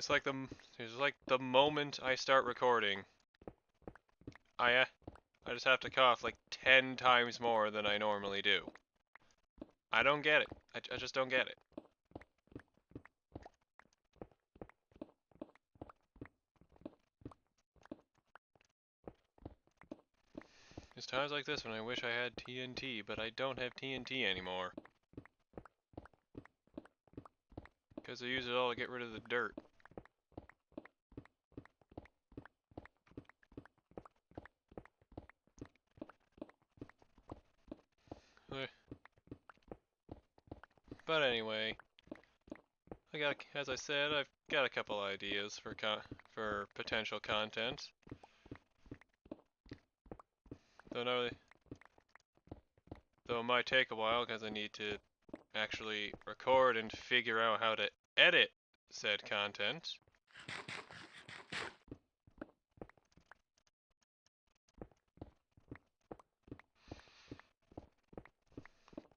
it's like the moment I start recording, I just have to cough like 10 times more than I normally do. I don't get it. I just don't get it. There's times like this when I wish I had TNT, but I don't have TNT anymore. Because I use it all to get rid of the dirt. But anyway, as I said, I've got a couple ideas for potential content. Though it might take a while because I need to actually record and figure out how to edit said content.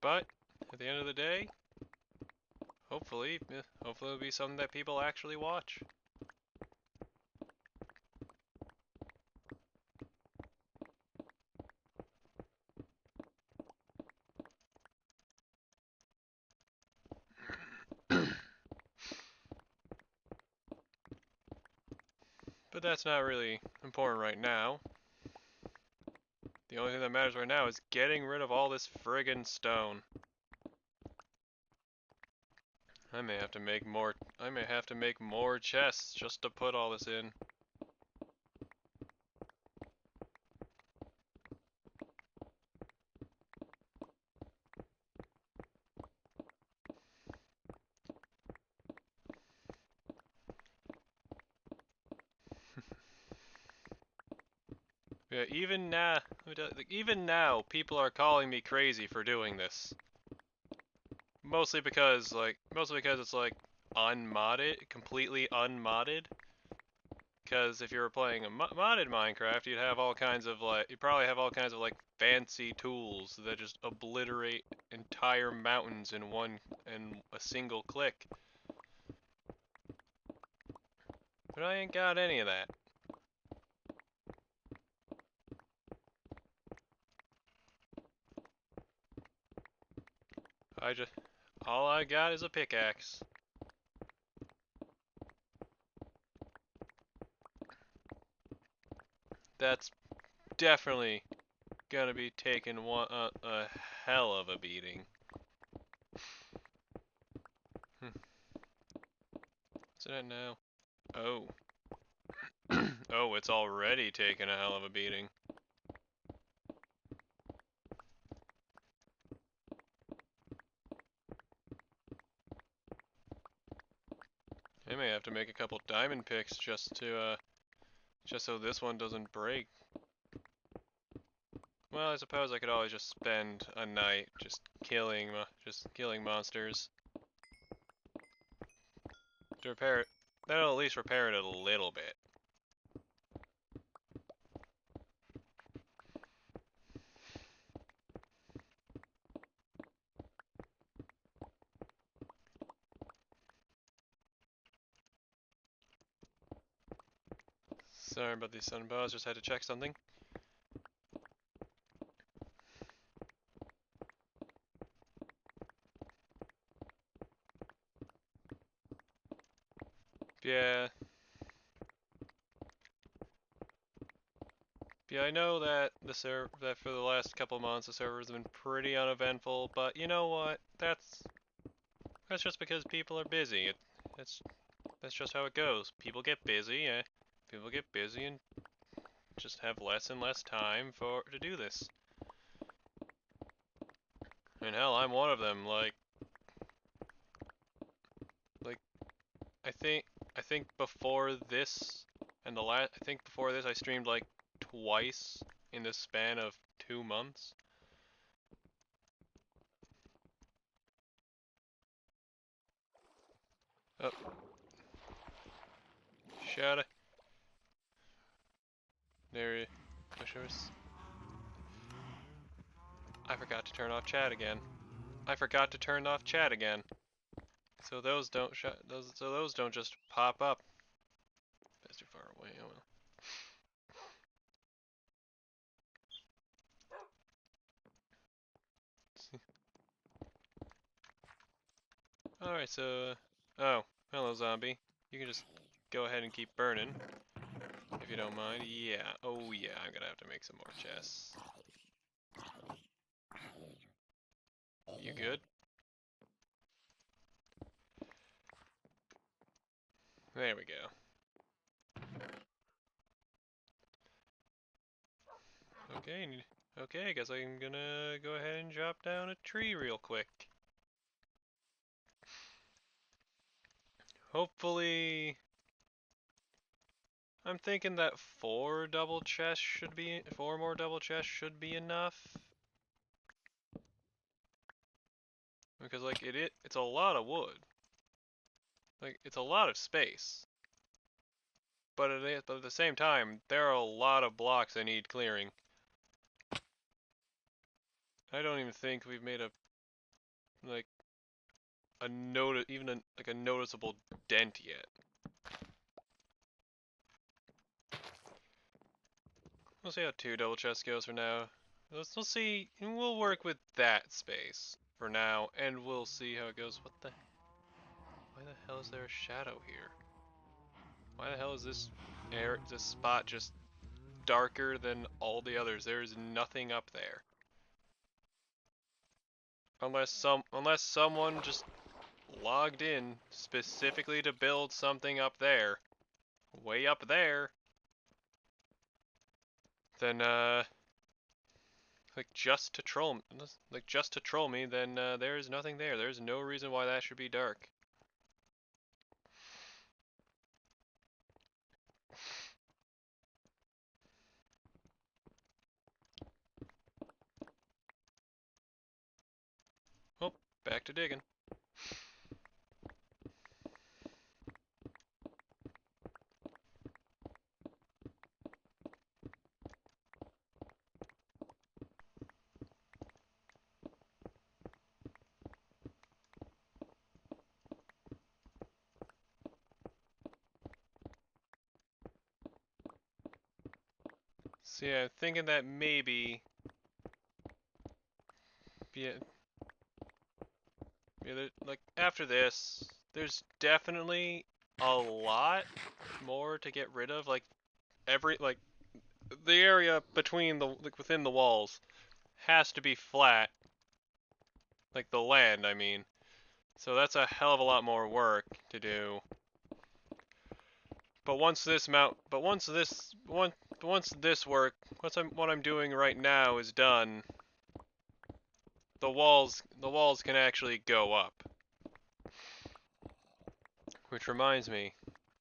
But at the end of the day, hopefully it'll be something that people actually watch. But that's not really important right now. The only thing that matters right now is getting rid of all this friggin' stone. I may have to make more chests just to put all this in. Yeah, even now, people are calling me crazy for doing this. Mostly because it's like unmodded, completely unmodded. Because if you were playing a modded Minecraft, you'd probably have all kinds of like fancy tools that just obliterate entire mountains in a single click. But I ain't got any of that. All I got is a pickaxe. That's definitely gonna be taking a hell of a beating. What's it at now? Oh. Oh, it's already taken a hell of a beating. I may have to make a couple diamond picks just so this one doesn't break. Well, I suppose I could always just spend a night just killing monsters to repair it. That'll at least repair it a little bit. Sorry about these sunbows, just had to check something. Yeah. Yeah, I know that that for the last couple months the servers have been pretty uneventful, but you know what? That's just because people are busy. That's just how it goes. People get busy. People get busy and just have less and less time to do this. And hell, I'm one of them. Like I think before this I think before this I streamed like twice in the span of 2 months. Oh. Shut it. There it is. I forgot to turn off chat again. So those don't just pop up. way. Oh well. Alright, so... oh, hello, zombie. You can just go ahead and keep burning, if you don't mind. Yeah, oh yeah, I'm gonna have to make some more chests. You good? There we go. Okay, I guess I'm gonna go ahead and drop down a tree real quick. Hopefully... I'm thinking that 4 more double chests should be enough. Because like it's a lot of wood. Like it's a lot of space. But at the same time, there are a lot of blocks that need clearing. I don't even think we've made a noticeable dent yet. We'll see how 2 double chests goes for now. We'll see. We'll work with that space for now, and we'll see how it goes. Why the hell is there a shadow here? Why the hell is this spot just darker than all the others? There is nothing up there. Unless someone just logged in specifically to build something up there, way up there, then just to troll me, then there is nothing there. There's no reason why that should be dark. Oh, back to digging. So yeah, I'm thinking that maybe, like after this, there's definitely a lot more to get rid of. Like the area between within the walls has to be flat. Like the land, I mean. So that's a hell of a lot more work to do. But once this work, what I'm doing right now is done, the walls can actually go up. Which reminds me,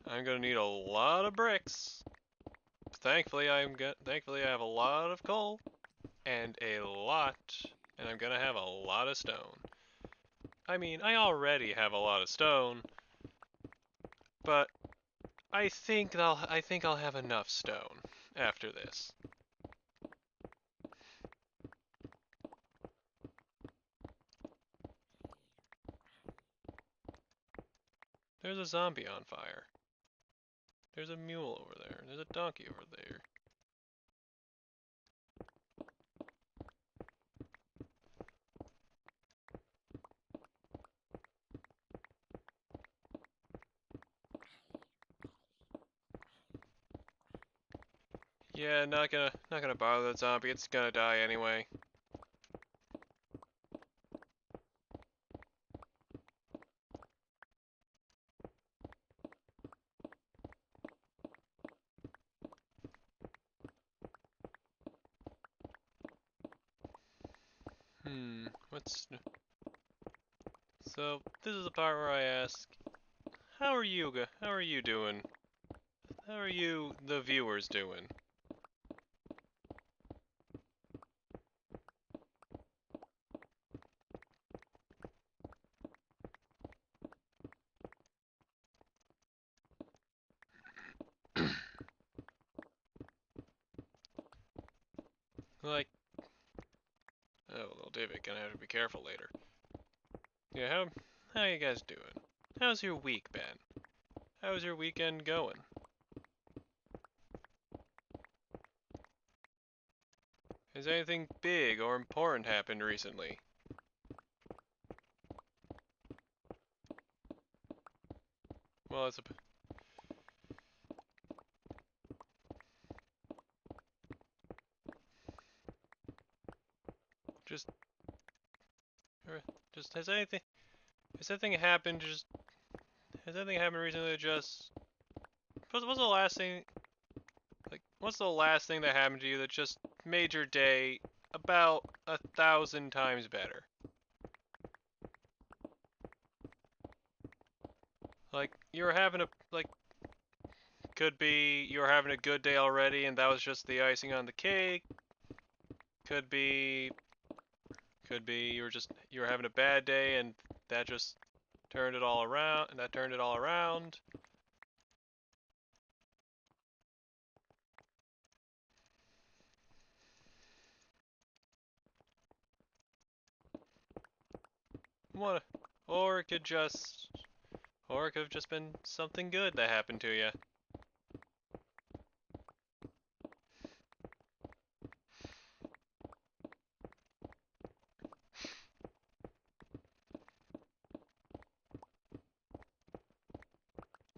I'm gonna need a lot of bricks. Thankfully I have a lot of coal and I'm gonna have a lot of stone. I mean, I already have a lot of stone, but I think I'll have enough stone after this. There's a zombie on fire. There's a mule over there. There's a donkey over there. Yeah, not gonna bother that zombie. It's gonna die anyway. So this is the part where I ask, how are you doing? How are you, the viewers, doing? Like, oh, little David, gonna have to be careful later. Yeah, how you guys doing? How's your week been? How's your weekend going? Has anything big or important happened recently? Well, it's a... Just... Just, has anything... Has anything happened just... Has anything happened recently that just... What's the last thing... Like, what's the last thing that happened to you that just made your day about 1,000 times better? Like, you were having a... Like, could be you were having a good day already and that was just the icing on the cake. Could be you were having a bad day and that just turned it all around, and that turned it all around. What? Or it could just, or it could have just been something good that happened to you.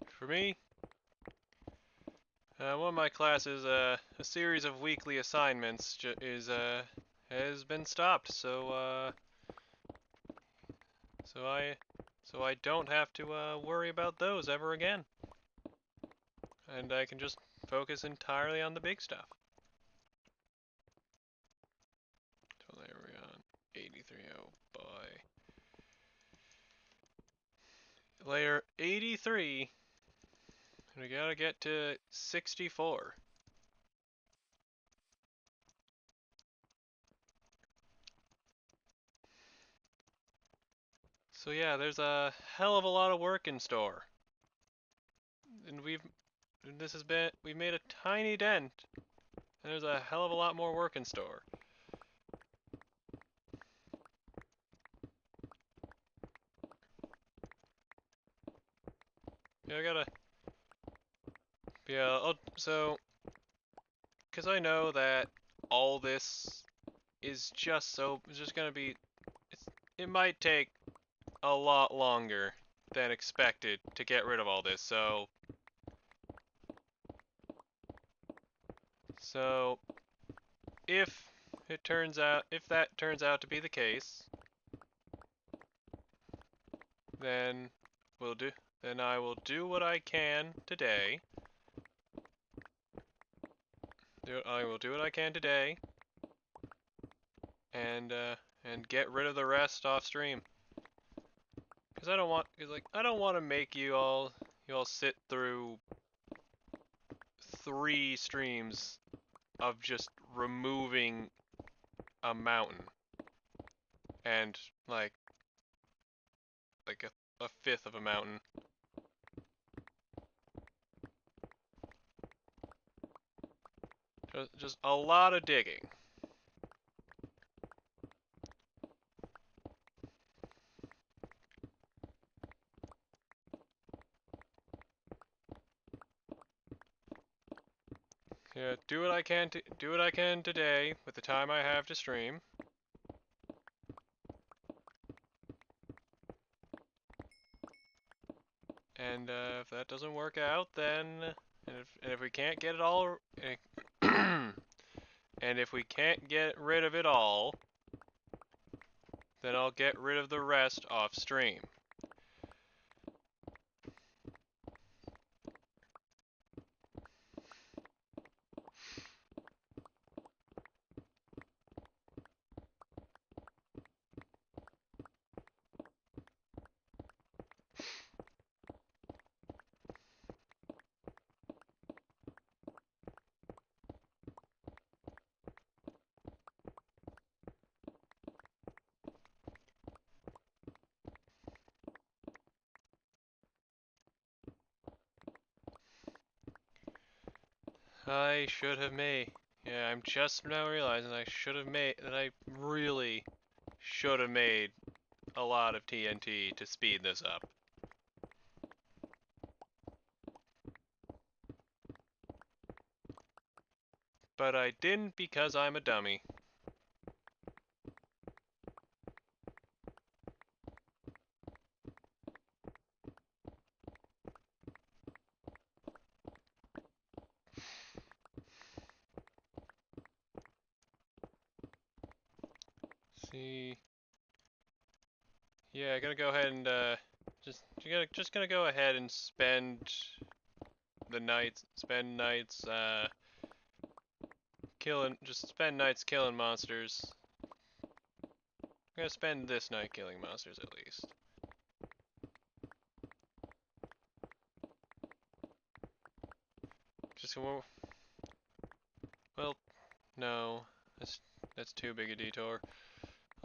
For me, one of my classes, a series of weekly assignments has been stopped, so I don't have to worry about those ever again, and I can just focus entirely on the big stuff. So there we are, 83. Oh boy. Layer 83. We gotta get to 64. So yeah, there's a hell of a lot of work in store. And we've made a tiny dent. And there's a hell of a lot more work in store. Yeah, I gotta... Yeah, so... Because I know that all this is just gonna be... It might take a lot longer than expected to get rid of all this, so... So... If that turns out to be the case, then I will do what I can today. I will do what I can today, and get rid of the rest off stream. Cause I don't want to make you all sit through 3 streams of just removing a mountain and like a fifth of a mountain. Just a lot of digging. Yeah, do what I can today with the time I have to stream. And if that doesn't work out, then and if we can't get it all, and if we can't get rid of it all, then I'll get rid of the rest off stream. I should have made. Yeah, I'm just now realizing I really should have made a lot of TNT to speed this up. But I didn't because I'm a dummy. see. Yeah, gonna go ahead and just gonna go ahead and spend nights spend nights killing monsters. I'm gonna spend this night killing monsters at least. Just well, no, that's too big a detour.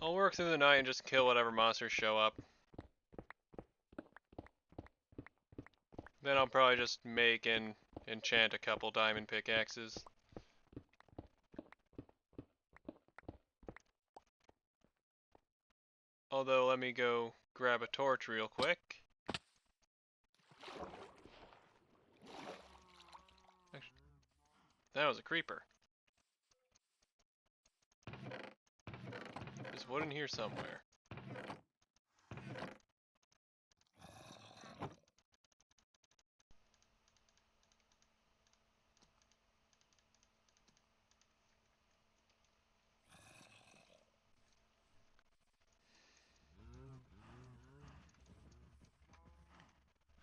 I'll work through the night and just kill whatever monsters show up. Then I'll probably just make and enchant a couple diamond pickaxes. Although, let me go grab a torch real quick. Actually, that was a creeper. There's wood in here somewhere.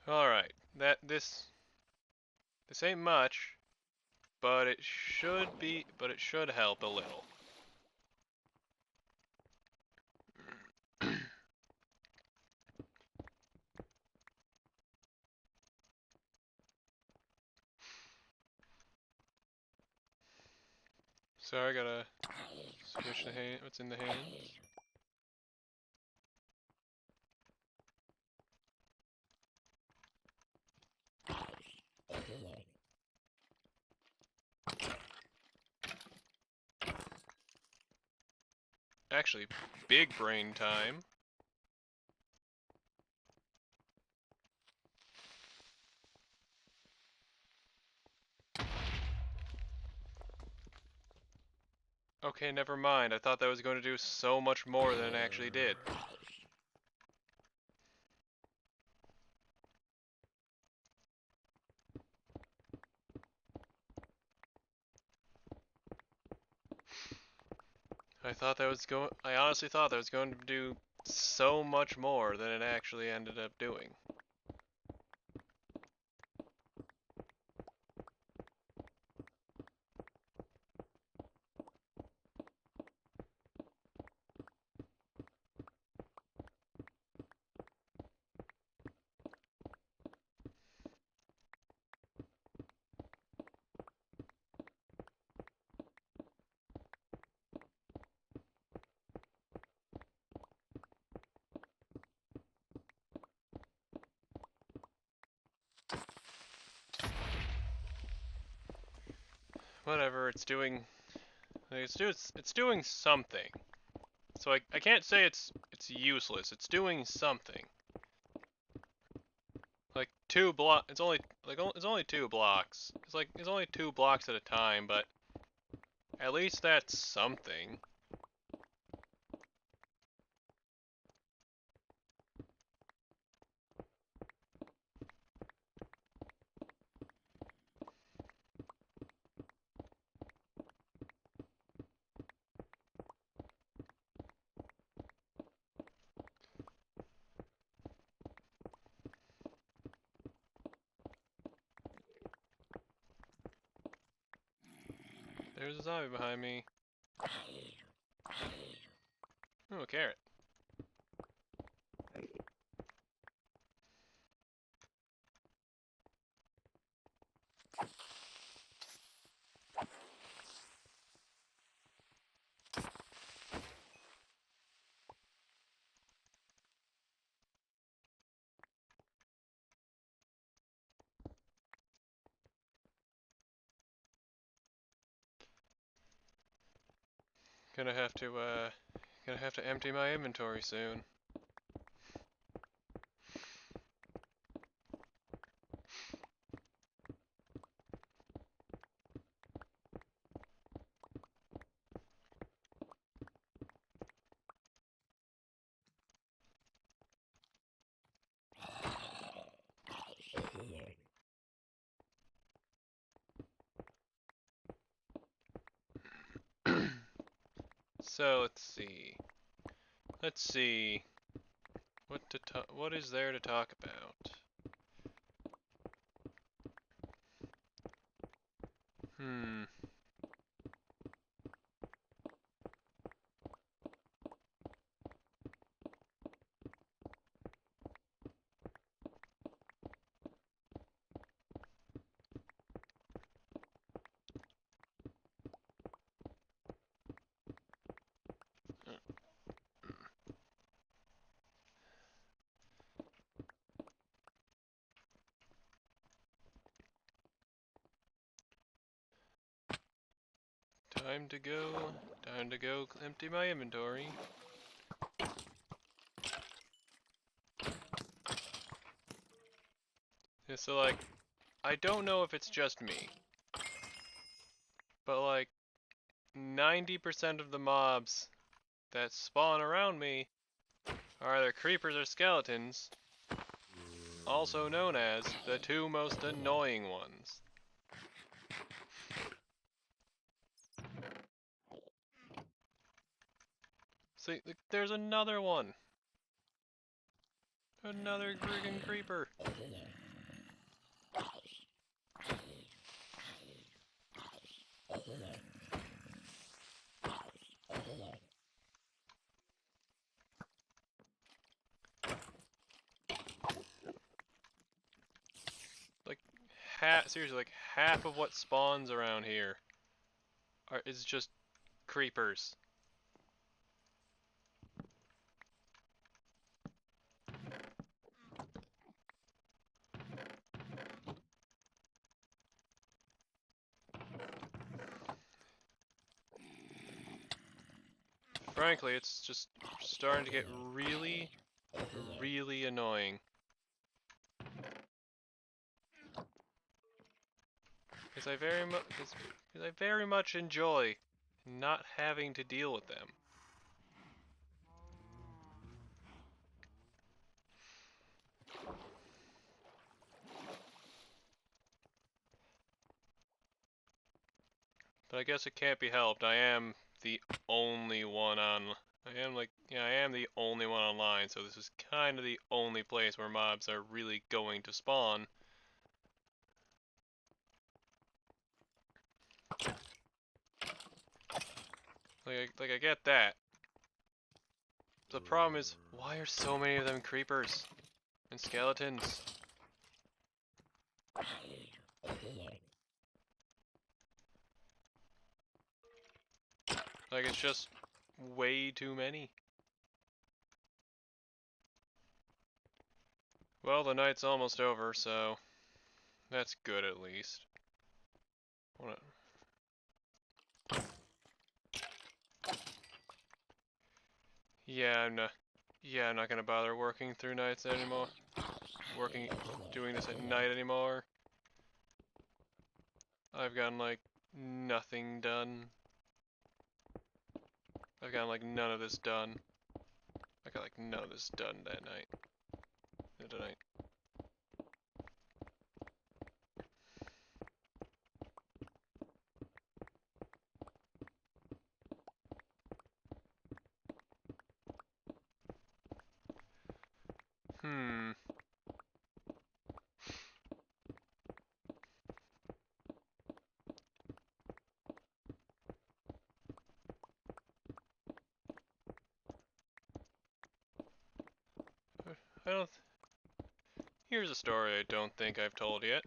Alright, this ain't much, but it should help a little. So I gotta switch what's in the hands. Actually, big brain time. Okay, never mind. I thought that was going to do so much more than it actually did. I honestly thought that was going to do so much more than it actually ended up doing. Whatever, it's doing something. So I can't say it's useless. It's doing something. Like it's only 2 blocks. It's only 2 blocks at a time, but at least that's something. There's a zombie behind me. Oh, a carrot. Gonna have to empty my inventory soon. So let's see. Let's see. What is there to talk about? Hmm. Time to go. Time to go empty my inventory. Yeah, so like, I don't know if it's just me, but like 90% of the mobs that spawn around me are either creepers or skeletons, also known as the two most annoying ones. See, there's another one. Another friggin' creeper. Like, seriously, like half of what spawns around here is just creepers. Frankly, it's just starting to get really, really annoying. Because I very much enjoy not having to deal with them. But I guess it can't be helped. I am the only one on. I am the only one online, so this is kind of the only place where mobs are really going to spawn. Like I get that. The problem is, why are so many of them creepers and skeletons? Like, it's just way too many. Well, the night's almost over, so that's good at least. Yeah, I'm not gonna bother working through nights anymore. Doing this at night anymore. I've gotten like nothing done. I've gotten like none of this done. I got like none of this done that night. Tonight. Hmm. I don't. Here's a story I don't think I've told yet.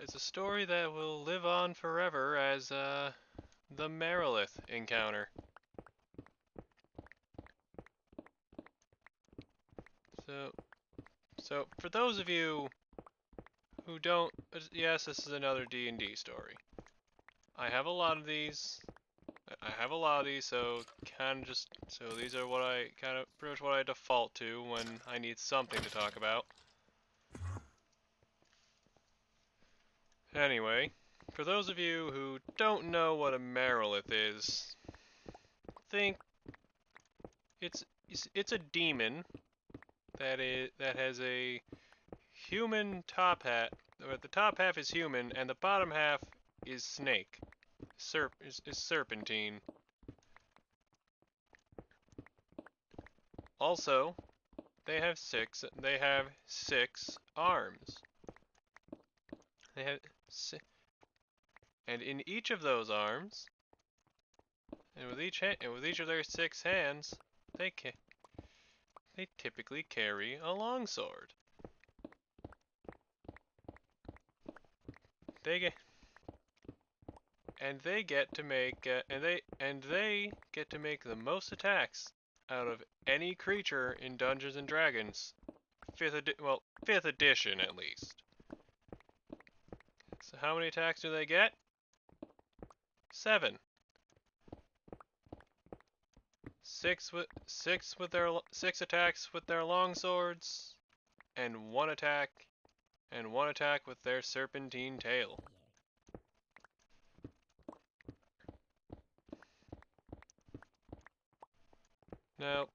It's a story that will live on forever as the Merilith encounter. So for those of you who don't, yes, this is another D&D story. I have a lot of these. So these are what I pretty much what I default to when I need something to talk about. Anyway, for those of you who don't know what a Merilith is, think it's a demon that has a human top hat. The top half is human and the bottom half is snake. is serpentine. Also, they have six arms. They have and in each of those arms, and with each of their 6 hands, they typically carry a longsword. They get to make the most attacks out of any creature in Dungeons and Dragons, 5th edition at least. So how many attacks do they get? 7. 6 attacks with their longswords, and one attack with their serpentine tail. Now,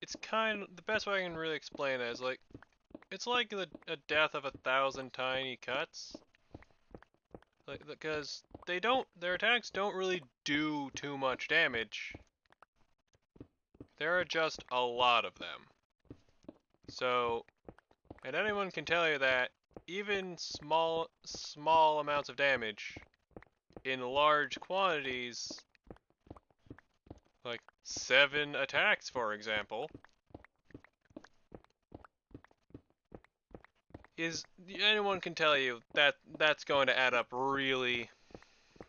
it's the best way I can really explain it is like, it's like a death of 1,000 tiny cuts. Like, because their attacks don't really do too much damage. There are just a lot of them. So, and anyone can tell you that even small amounts of damage in large quantities, like 7 attacks, for example, anyone can tell you that that's going to add up really,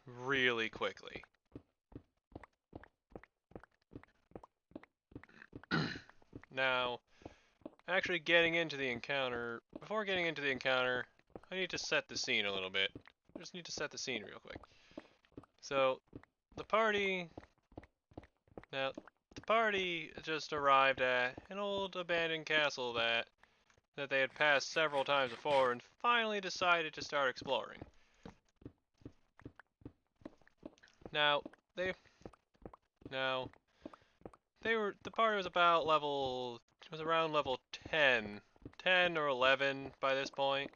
really quickly. Now, actually before getting into the encounter, I need to set the scene a little bit. I just need to set the scene real quick. So, the party just arrived at an old abandoned castle that they had passed several times before and finally decided to start exploring. The party was around level 10 or 11 by this point.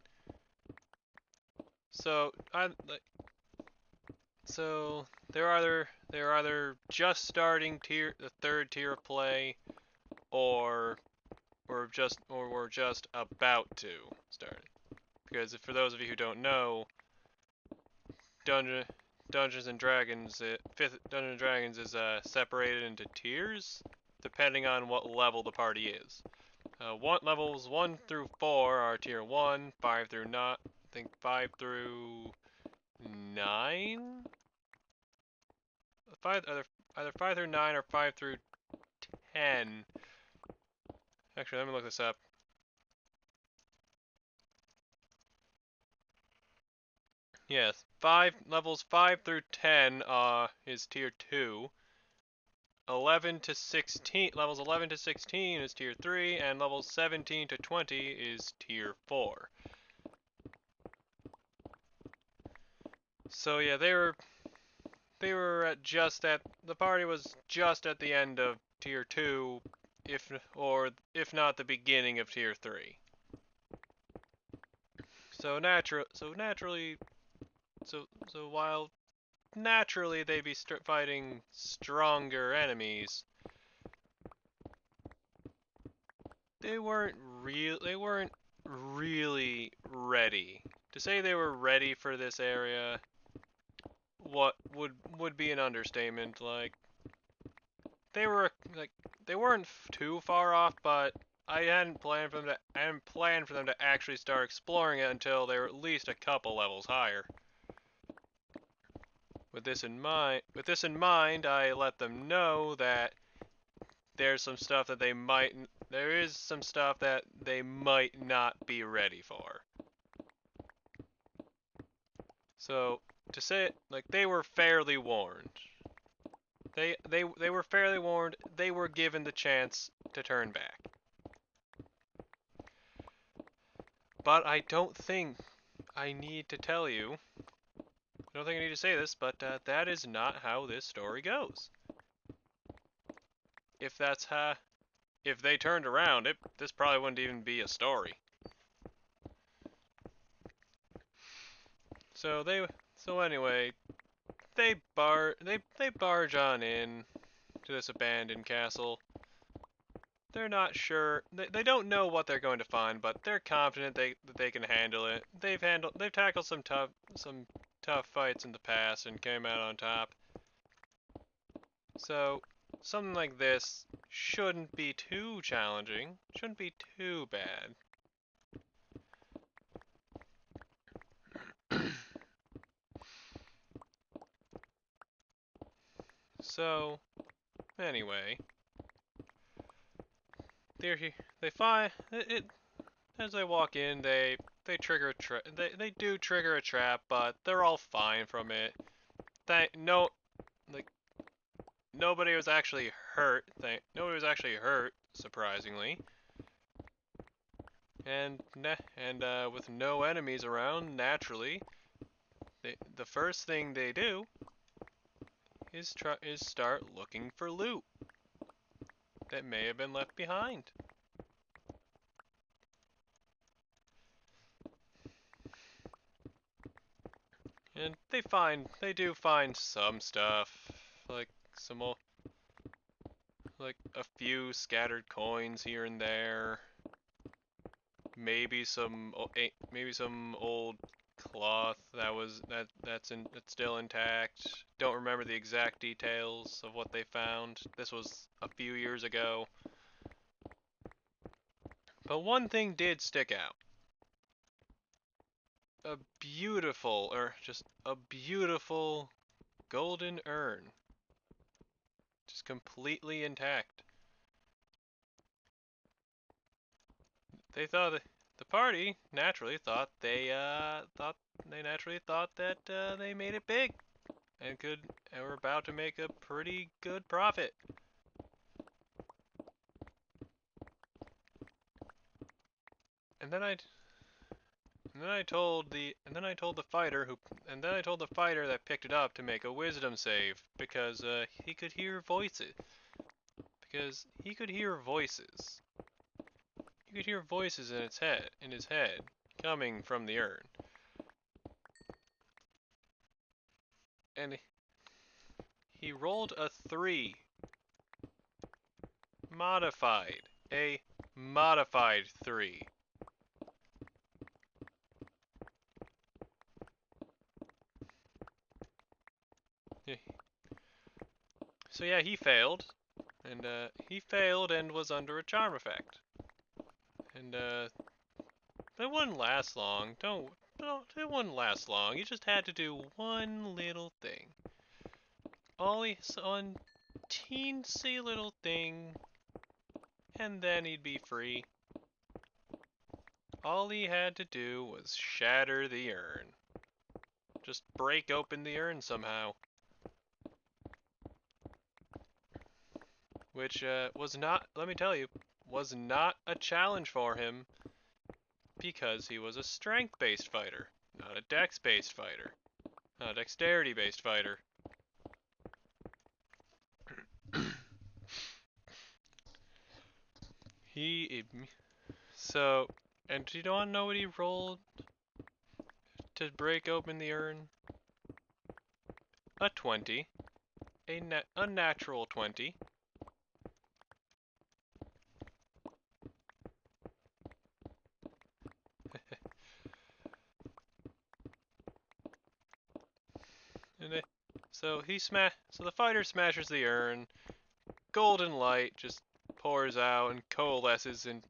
So they're either just starting the 3rd tier of play, or we're just about to start it. Because for those of you who don't know, Dungeons and Dragons, 5th Dungeons and Dragons is separated into tiers depending on what level the party is. Levels 1 through 4 are tier 1, 5 through 9. I think 5 through 9. Either 5 through 9 or 5 through 10. Actually, let me look this up. Yes, levels 5 through 10 is tier 2. 11 to 16, levels 11 to 16 is tier 3, and levels 17 to 20 is tier 4. So yeah, the party was just at the end of tier 2, if not the beginning of tier 3. So while naturally they'd be fighting stronger enemies, they weren't really ready. To say they were ready for this area, what would be an understatement. Like, they weren't too far off, but I hadn't planned for them to actually start exploring it until they were at least a couple levels higher. With this in mind, I let them know that there is some stuff that they might not be ready for. So, to say it, like, they were fairly warned. They were fairly warned. They were given the chance to turn back. But I don't think I need to tell you. I don't think I need to say this, but that is not how this story goes. If they turned around, this probably wouldn't even be a story. So anyway, they barge on in to this abandoned castle. They're not sure. They don't know what they're going to find, but they're confident that they can handle it. They've tackled some tough fights in the past and came out on top. So something like this shouldn't be too challenging. Shouldn't be too bad. So anyway, they find it as they walk in. They trigger they do trigger a trap, but they're all fine from it. Like nobody was actually hurt. Nobody was actually hurt, surprisingly. And with no enemies around, naturally, the first thing they do is start looking for loot that may have been left behind. And they do find some stuff, like like a few scattered coins here and there. Maybe some old cloth that's still intact. Don't remember the exact details of what they found. This was a few years ago. But one thing did stick out. Just a beautiful golden urn. Just completely intact. They thought the party naturally thought they made it big and were about to make a pretty good profit. And then I told the fighter that picked it up to make a wisdom save because he could hear voices. He could hear voices in his head coming from the urn. And he rolled a 3. A modified 3. So yeah, he failed and was under a charm effect. And it wouldn't last long. It wouldn't last long. You just had to do one little thing. One teensy little thing, and then he'd be free. All he had to do was shatter the urn. Just break open the urn somehow. Which was not, let me tell you, was not a challenge for him because he was a strength-based fighter, not a dex-based fighter, not a dexterity-based fighter. And do you want to know what he rolled to break open the urn? A 20. A natural 20. So the fighter smashes the urn. Golden light just pours out and coalesces and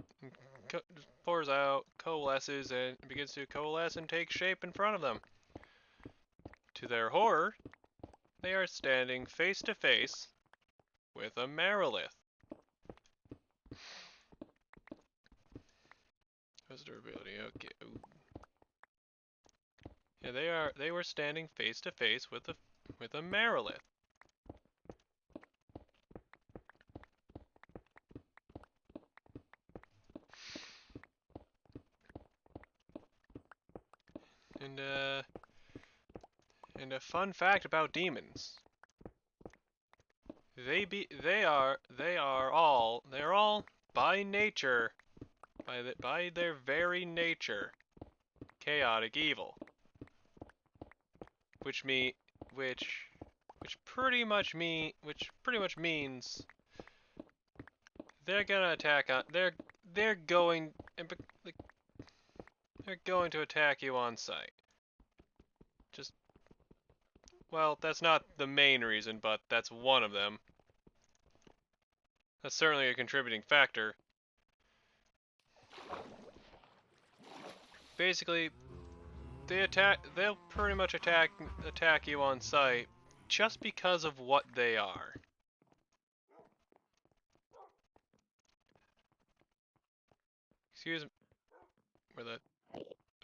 begins to coalesce and take shape in front of them. To their horror, they are standing face to face with a Merilith. How's durability? Okay. Ooh. Yeah, they were standing face to face with a Merilith. And a fun fact about demons. They're all by nature, by their very nature, chaotic evil. Which which pretty much means they're gonna attack on they're going to attack you on sight. Just, well, that's not the main reason, but that's one of them. That's certainly a contributing factor. Basically, they'll pretty much attack you on sight just because of what they are. Excuse me. Where the...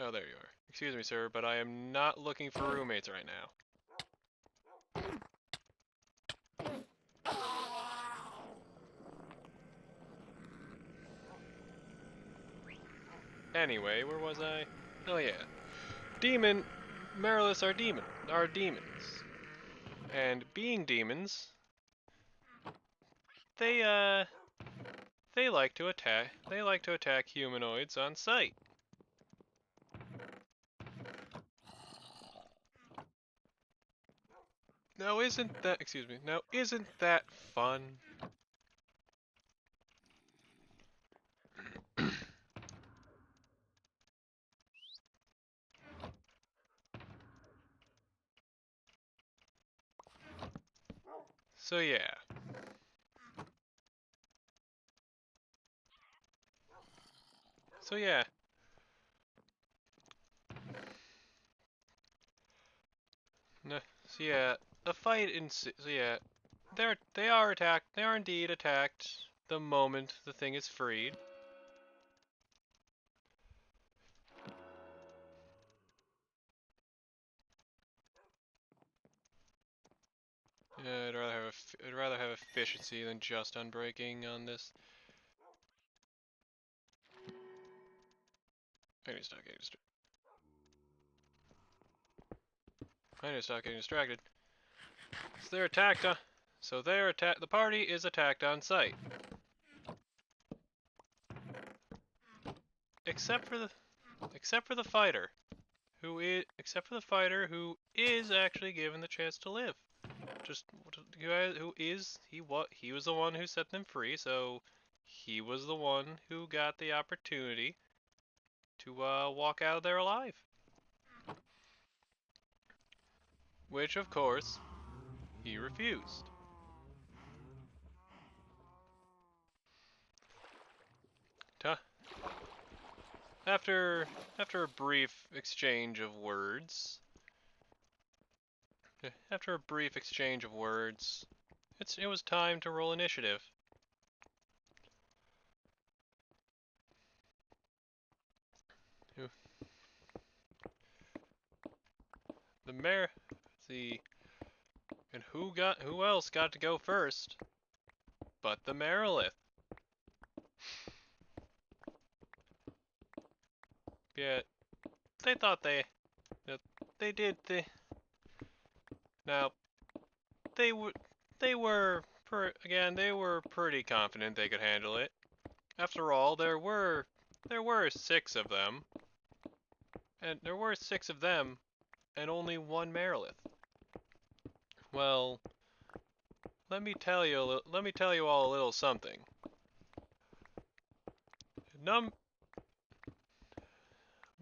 Oh, there you are. Excuse me, sir, but I am not looking for roommates right now. Anyway, where was I? Oh yeah. Mariliths are demons. And being demons, they like to attack humanoids on sight. Now isn't that fun? So yeah. So yeah. No, so yeah, the fight in so yeah, they are attacked. They are indeed attacked the moment the thing is freed. Yeah, I'd rather have efficiency than just unbreaking on this. I need to stop getting distracted. I need to stop getting distracted. So they're attacked. The party is attacked on sight. Except for the fighter, who is actually given the chance to live. He was the one who set them free, so he was the one who got the opportunity to walk out of there alive. Which, of course, he refused. After a brief exchange of words, it was time to roll initiative. And who else got to go first but the Marilith? Yeah, they thought they did the. Now, they were pretty confident they could handle it. After all, there were 6 of them, and only one Marilith. Well, let me tell you all a little something.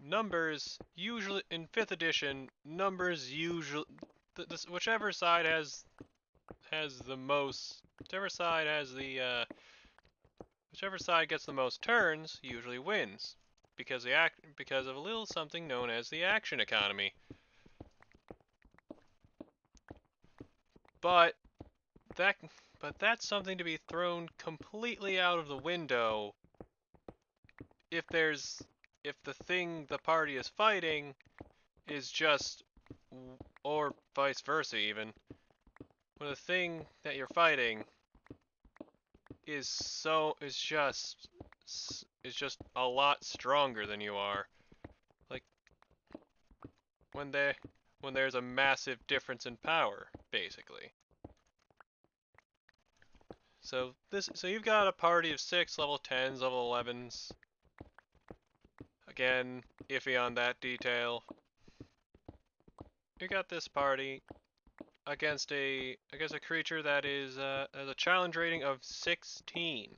Numbers usually in 5th edition, whichever side has the most, whichever side gets the most turns usually wins, because of a little something known as the action economy. But that's something to be thrown completely out of the window if the thing the party is fighting is just, or vice versa even, when the thing that you're fighting is just a lot stronger than you are. Like when there's a massive difference in power, basically. So you've got a party of 6 level 10s, level 11s. Again, iffy on that detail. You got this party. against a creature that is has a challenge rating of 16.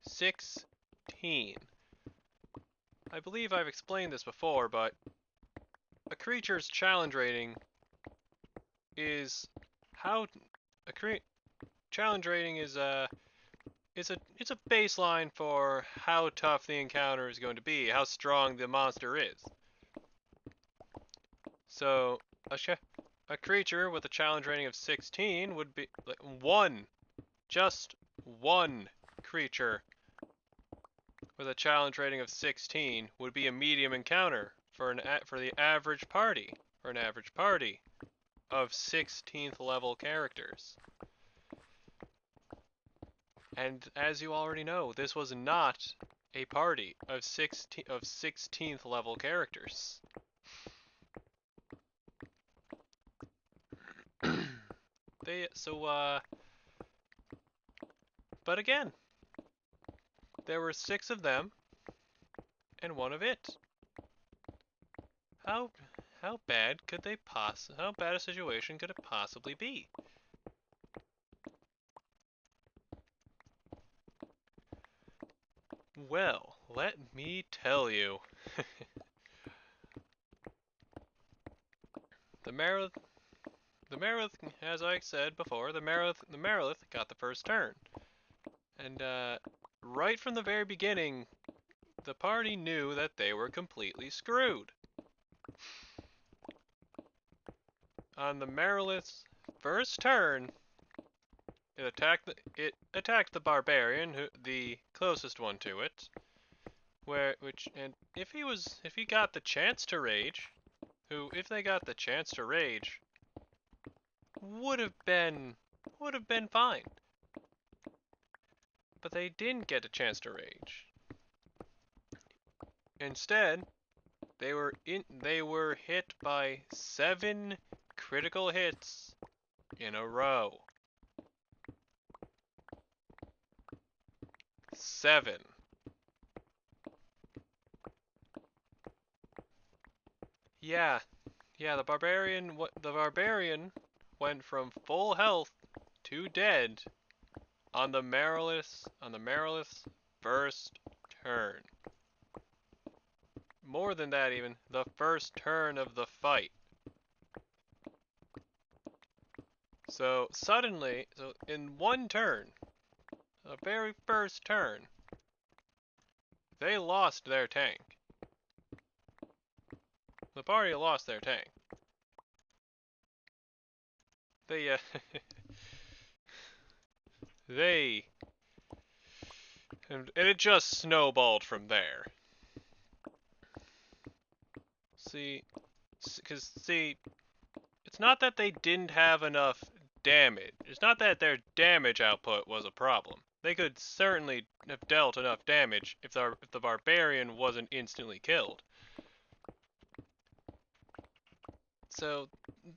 16. I believe I've explained this before, but a creature's challenge rating is how challenge rating is it's a baseline for how tough the encounter is going to be, how strong the monster is. So a creature with a challenge rating of 16 would be like just one creature with a challenge rating of 16 would be a medium encounter for the average party, for an average party of 16th level characters. And as you already know, this was not a party of 16th level characters. But again, there were 6 of them and 1 of it. How bad could they how bad a situation could it possibly be? Well, let me tell you. The Merilith, as I said before, the Merilith got the first turn. And right from the very beginning, the party knew that they were completely screwed. On the Merilith's first turn, it attacked the barbarian, the closest one to it. And if he got the chance to rage, if they got the chance to rage, would have been fine. But they didn't get a chance to rage. Instead, they were hit by 7 critical hits in a row. 7. Yeah, the barbarian went from full health to dead on the Merilith's first turn. More than that even, the first turn of the fight. So suddenly, in one turn, the very first turn, they lost their tank. The party lost their tank. And it just snowballed from there. Because it's not that they didn't have enough damage. It's not that their damage output was a problem. They could certainly have dealt enough damage if the barbarian wasn't instantly killed. So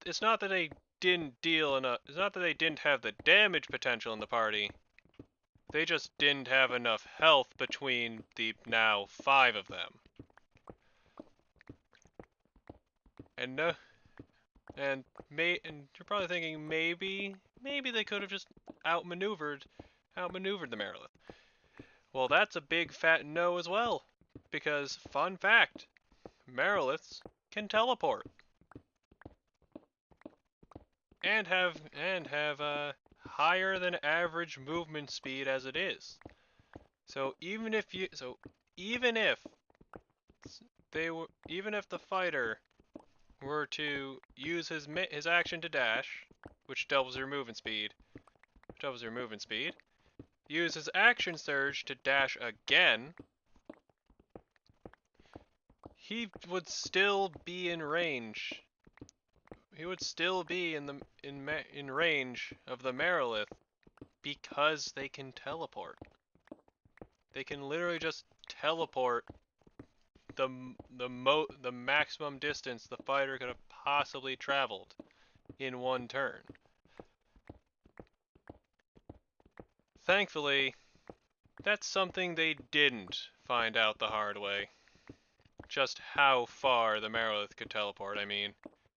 it's not that they didn't deal enough. It's not that they didn't have the damage potential in the party. They just didn't have enough health between the now 5 of them. And you're probably thinking maybe they could have just outmaneuvered the Merilith. Well, that's a big fat no as well, because fun fact, Meriliths can teleport and have higher than average movement speed as it is. So even if the fighter were to use his action to dash, which doubles your movement speed, use his action surge to dash again, he would still be in range. He would still be in range of the Merilith because they can teleport. They can literally just teleport the maximum distance the fighter could have possibly traveled in one turn. Thankfully, that's something they didn't find out the hard way. Just how far the Merilith could teleport, I mean.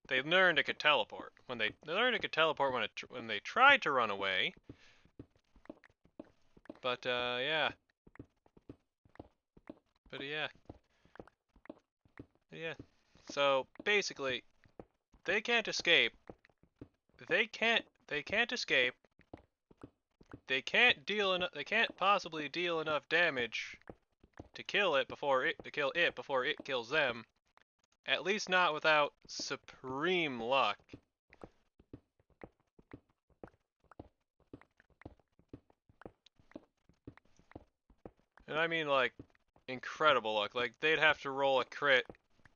they learned it could teleport. When they learned it could teleport when they tried to run away. But yeah. But yeah. Yeah. So basically, they can't escape. They can't escape. They can't deal enough. They can't possibly deal enough damage to kill it before it kills them. At least not without supreme luck. And I mean like incredible luck. Like they'd have to roll a crit.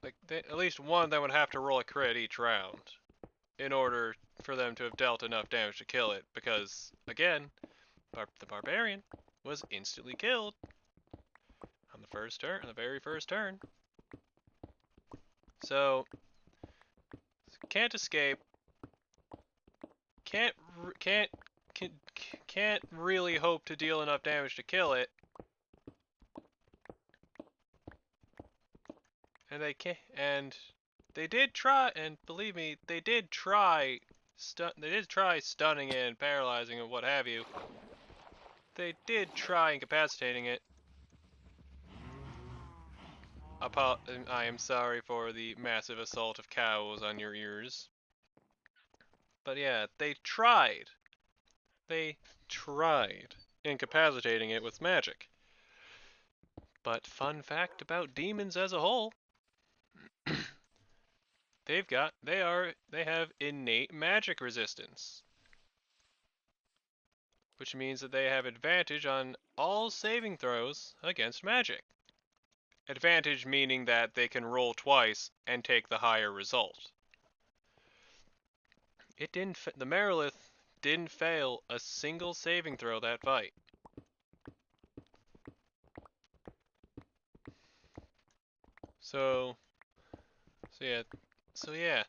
Like at least one of them would have to roll a crit each round in order for them to have dealt enough damage to kill it. Because again, the barbarian was instantly killed on the first turn, on the very first turn. So can't escape. Can't really hope to deal enough damage to kill it. And they did try, and believe me, they did try stunning it and paralyzing it and what have you. They did try incapacitating it. I am sorry for the massive assault of cows on your ears. But yeah, they tried. They tried incapacitating it with magic. But fun fact about demons as a whole, they have innate magic resistance. Which means that they have advantage on all saving throws against magic. Advantage meaning that they can roll twice and take the higher result. The Merilith didn't fail a single saving throw that fight. So yeah.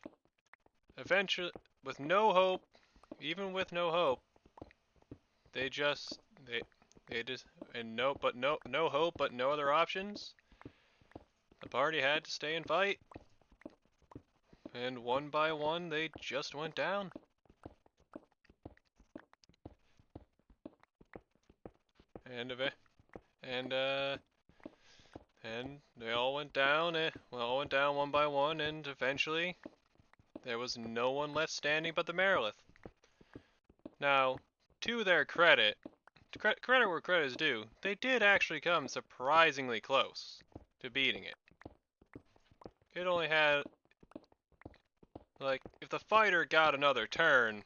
Eventually, with no hope, even with no hope, they just no hope, but no other options. The party had to stay and fight, and one by one they just went down. And they all went down. All went down one by one, and eventually there was no one left standing but the Merilith. Now, to their credit, credit where credit is due, they did actually come surprisingly close to beating it. It only had, like, if the fighter got another turn,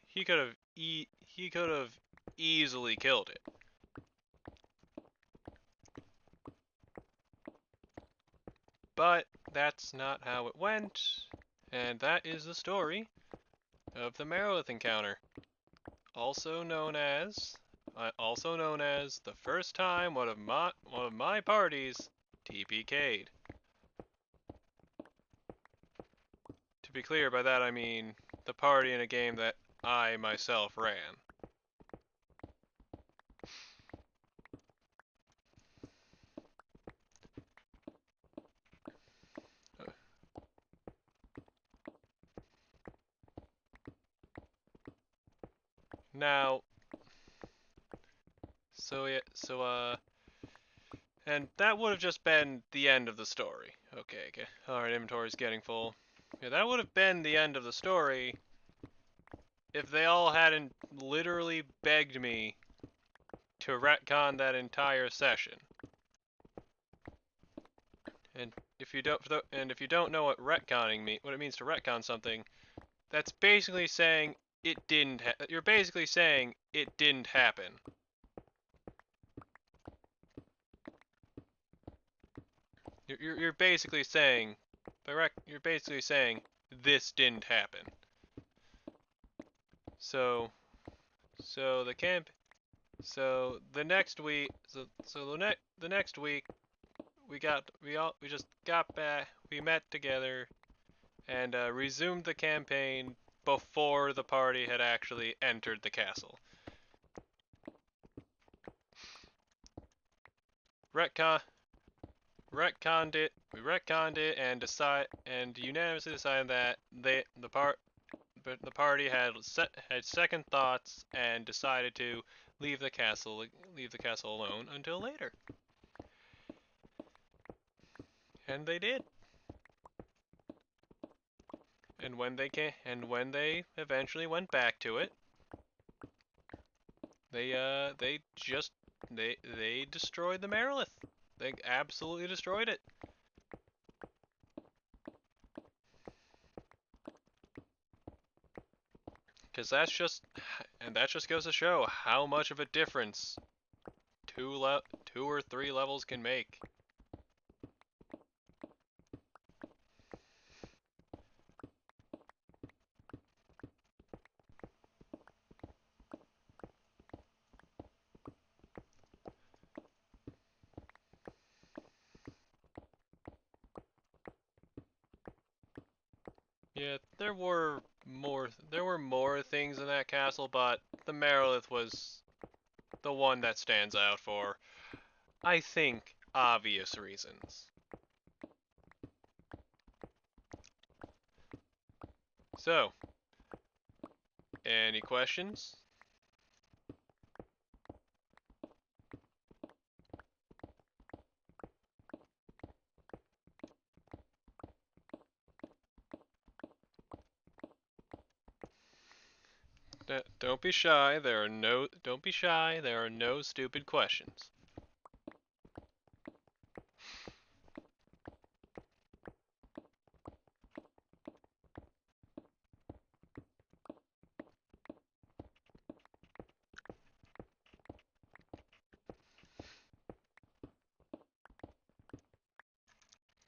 he could have easily killed it. But that's not how it went, and that is the story of the Merilith encounter, also known as the first time one of my parties TPK'd. To be clear, by that I mean the party in a game that I myself ran. Now, and that would have just been the end of the story. Okay. Alright, inventory's getting full. Yeah, that would have been the end of the story if they all hadn't literally begged me to retcon that entire session. And if you don't know what it means to retcon something, that's basically saying you're basically saying it didn't happen. You're basically saying this didn't happen. So the next week we just got back, we met together and resumed the campaign before the party had actually entered the castle. retconned it. We retconned it and unanimously decided that the party had second thoughts and decided to leave the castle alone until later. And they did. And when they eventually went back to it, they destroyed the Merilith. They absolutely destroyed it. Because that just goes to show how much of a difference two or three levels can make. Yeah, there were more things in that castle, but the Merilith was the one that stands out for, I think, obvious reasons. So, any questions? Don't be shy. Don't be shy. There are no stupid questions.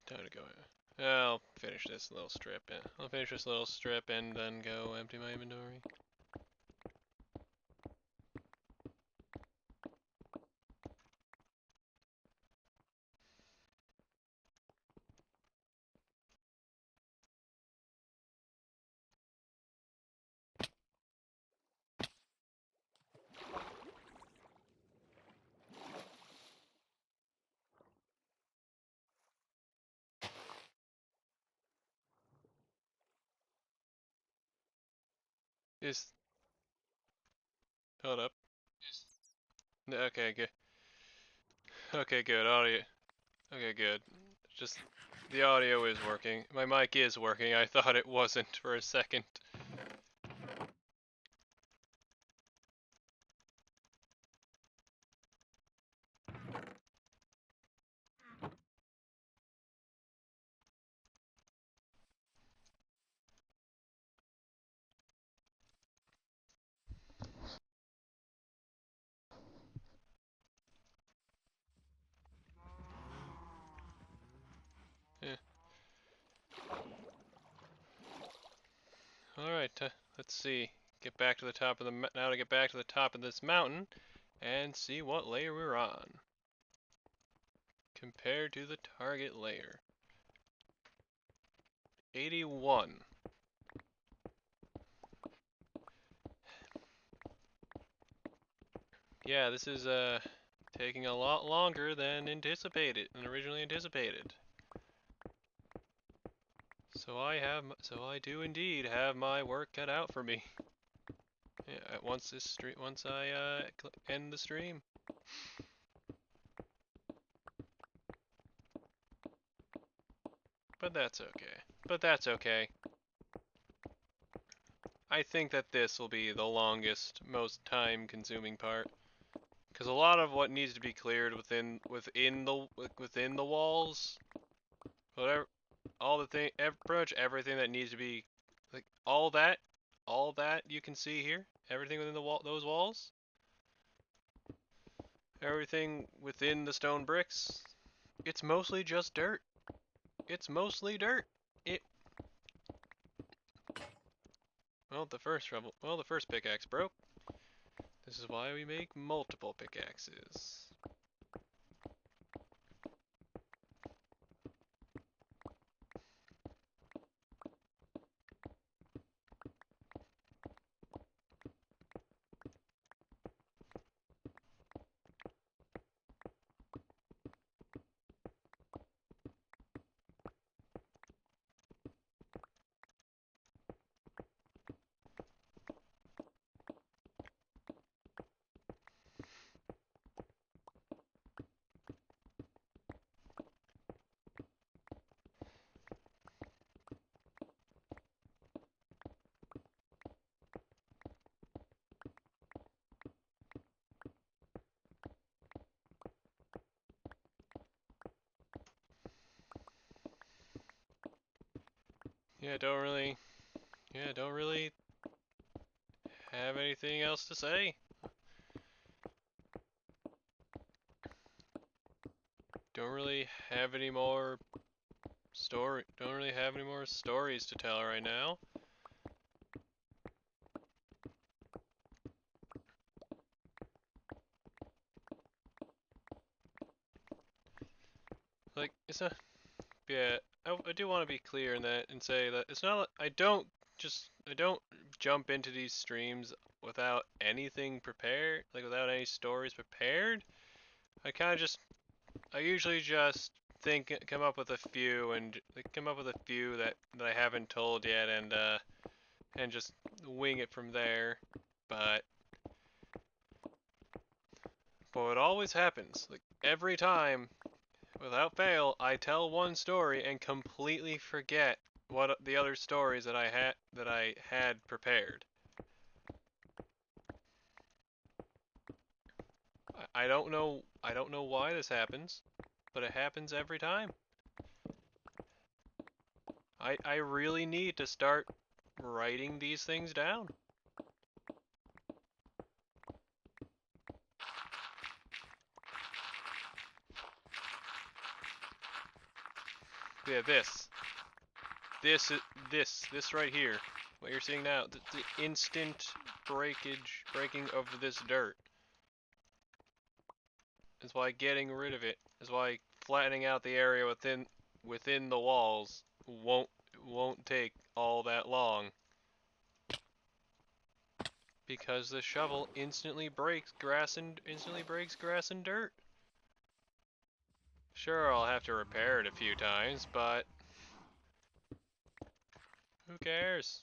Time to go. I'll finish this little strip. I'll finish this little strip and then go empty my inventory. Is hold up. Okay, good. Okay, good. Audio. Okay, good. Just the audio is working. My mic is working. I thought it wasn't for a second. Yeah. All right. Let's see. Get back to the top of the now to get back to the top of this mountain and see what layer we're on compared to the target layer. 81. Yeah, this is taking a lot longer than originally anticipated. So I do indeed have my work cut out for me. Yeah, once I end the stream. But that's okay. I think that this will be the longest, most time-consuming part, because a lot of what needs to be cleared within the walls, whatever, pretty much everything that needs to be, like all that you can see here, everything within those walls, everything within the stone bricks, it's mostly just dirt. It's mostly dirt. Well, the first pickaxe broke. This is why we make multiple pickaxes. don't really have anything else to say. Don't really have any more stories to tell right now. Like, it's not, yeah, I do want to be clear in that and say that it's not, I don't jump into these streams without anything prepared, like without any stories prepared. I usually just come up with a few that I haven't told yet and just wing it from there. But it always happens. Like every time, without fail, I tell one story and completely forget what the other stories that I had prepared. I don't know why this happens, but it happens every time. I really need to start writing these things down. Yeah, this right here, what you're seeing now, the instant breaking of this dirt is why getting rid of it is why flattening out the area within the walls won't take all that long, because the shovel instantly breaks grass and dirt. Sure, I'll have to repair it a few times, but who cares?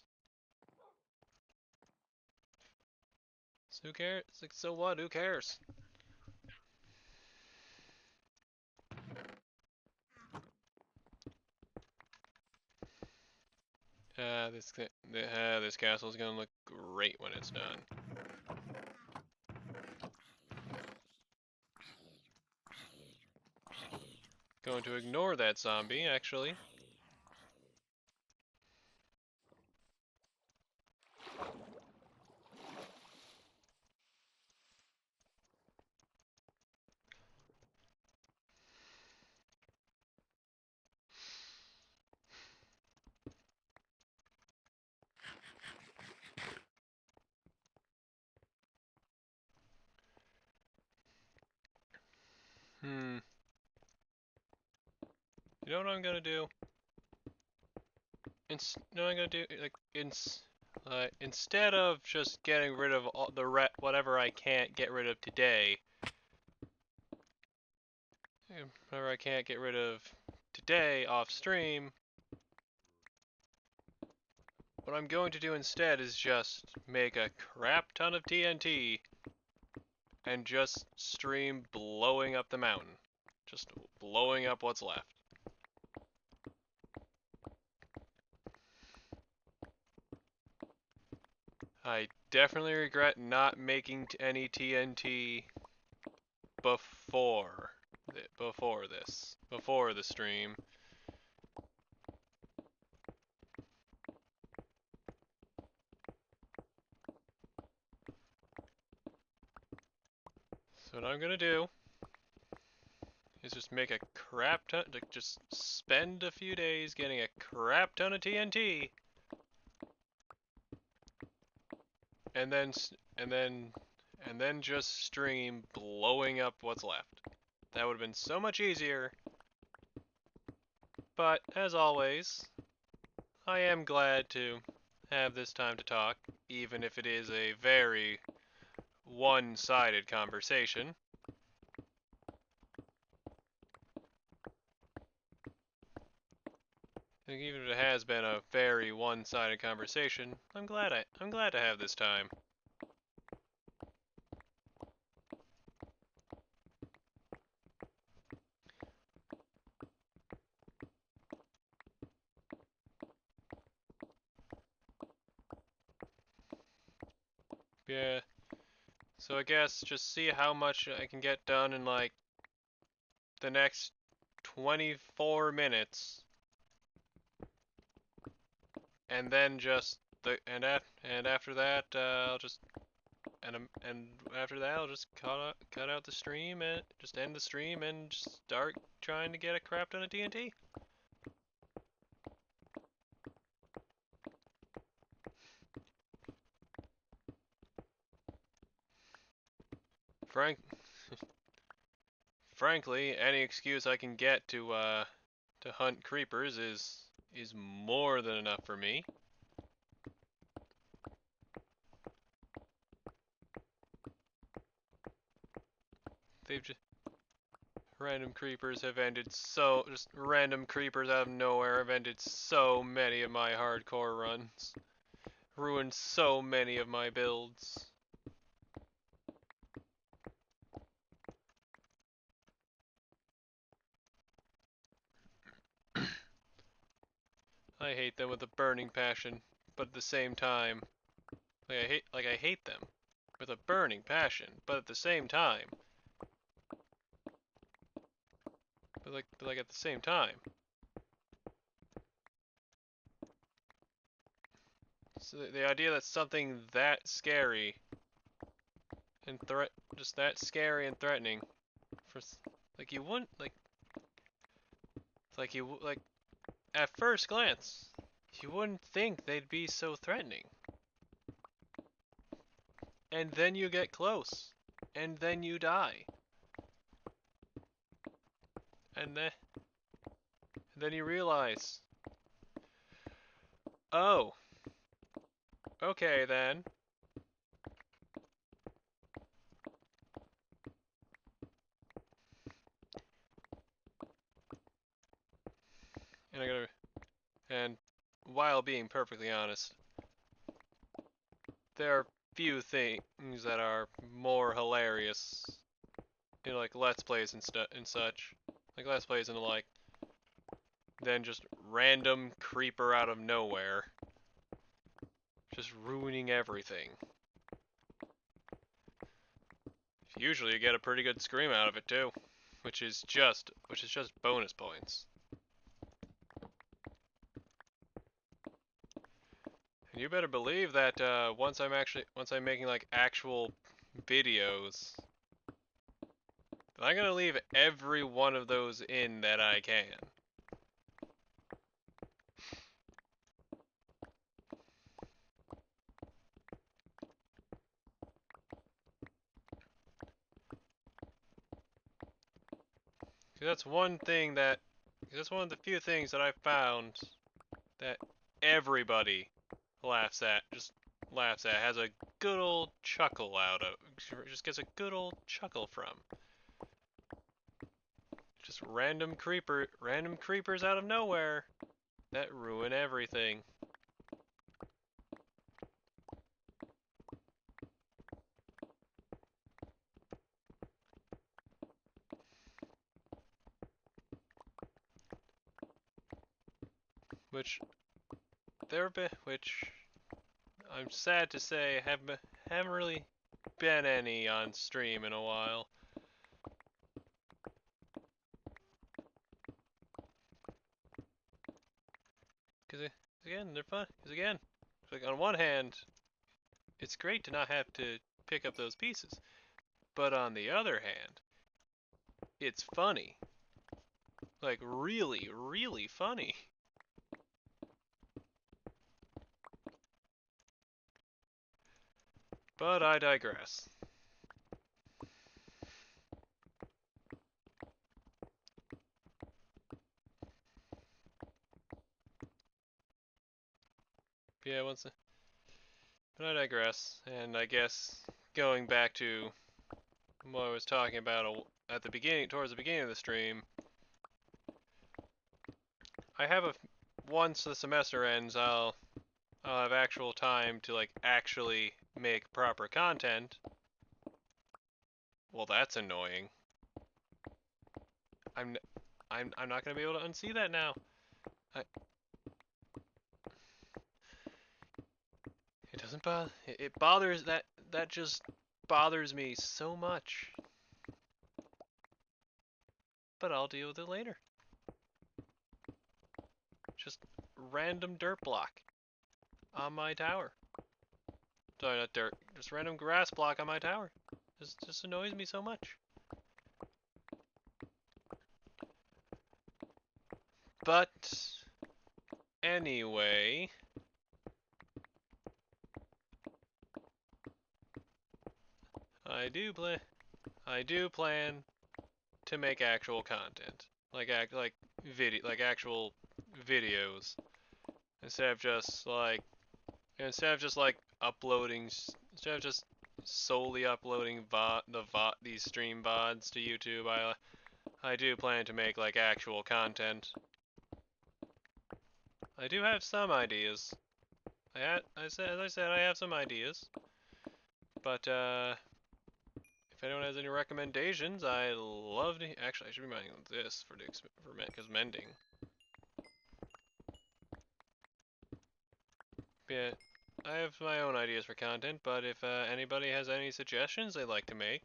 Who cares? It's like, so what? Who cares? This castle is gonna look great when it's done. Going to ignore that zombie, actually. Hmm. You know what I'm gonna do? Instead of just getting rid of all whatever I can't get rid of today, whatever I can't get rid of today off stream, what I'm going to do instead is just make a crap ton of TNT and just stream blowing up the mountain. Just blowing up what's left. I definitely regret not making any TNT before the stream. So what I'm gonna do is just make a crap ton, like just spend a few days getting a crap ton of TNT, and then just stream blowing up what's left. That would have been so much easier. But as always, I am glad to have this time to talk, even if it is a very one-sided conversation. Even if it has been a very one-sided conversation, I'm glad to have this time. Yeah. So I guess just see how much I can get done in like the next 24 minutes. and then just and after that, I'll just and after that, I'll just cut out the stream and just end the stream and just start trying to get a crap ton of TNT. Frankly, any excuse I can get to hunt creepers is more than enough for me. They've just random creepers have ended just random creepers out of nowhere have ended so many of my hardcore runs. Ruined so many of my builds. I hate them with a burning passion, but at the same time, I hate them with a burning passion, but at the same time, but like at the same time. So the idea that something that scary and just that scary and threatening, for like you wouldn't like at first glance, you wouldn't think they'd be so threatening. And then you get close, and then you die, and then you realize, oh, okay then. And while being perfectly honest, there are few things that are more hilarious, like Let's Plays and such, like Let's Plays and the like, than just random creeper out of nowhere, just ruining everything. Usually you get a pretty good scream out of it too, which is just bonus points. And you better believe that once I'm making like actual videos, I'm gonna leave every one of those in that I can. That's one of the few things that I've found that everybody has a good old chuckle out of, just gets a good old chuckle from. Just random creepers out of nowhere that ruin everything. Which I'm sad to say haven't really been any on stream in a while. Because again, they're fun. Because again, like on one hand, it's great to not have to pick up those pieces. But on the other hand, it's funny. Like really, really funny. But I digress. Yeah, but I digress, and I guess going back to what I was talking about towards the beginning of the stream, I have once the semester ends, I'll have actual time to like actually make proper content. Well, that's annoying. I'm not gonna be able to unsee that now. It doesn't bother. It bothers that just bothers me so much. But I'll deal with it later. Just random dirt block. on my tower. Sorry, not dirt. Just random grass block on my tower. Just annoys me so much. But anyway, I do plan to make actual content, like actual videos, instead of just like uploading, instead of just solely uploading these stream VODs to YouTube. I do plan to make like actual content. I do have some ideas. As I said, I have some ideas. But if anyone has any recommendations, I love to. Actually, I should be mining this for because mending. Yeah, I have my own ideas for content, but if anybody has any suggestions they'd like to make,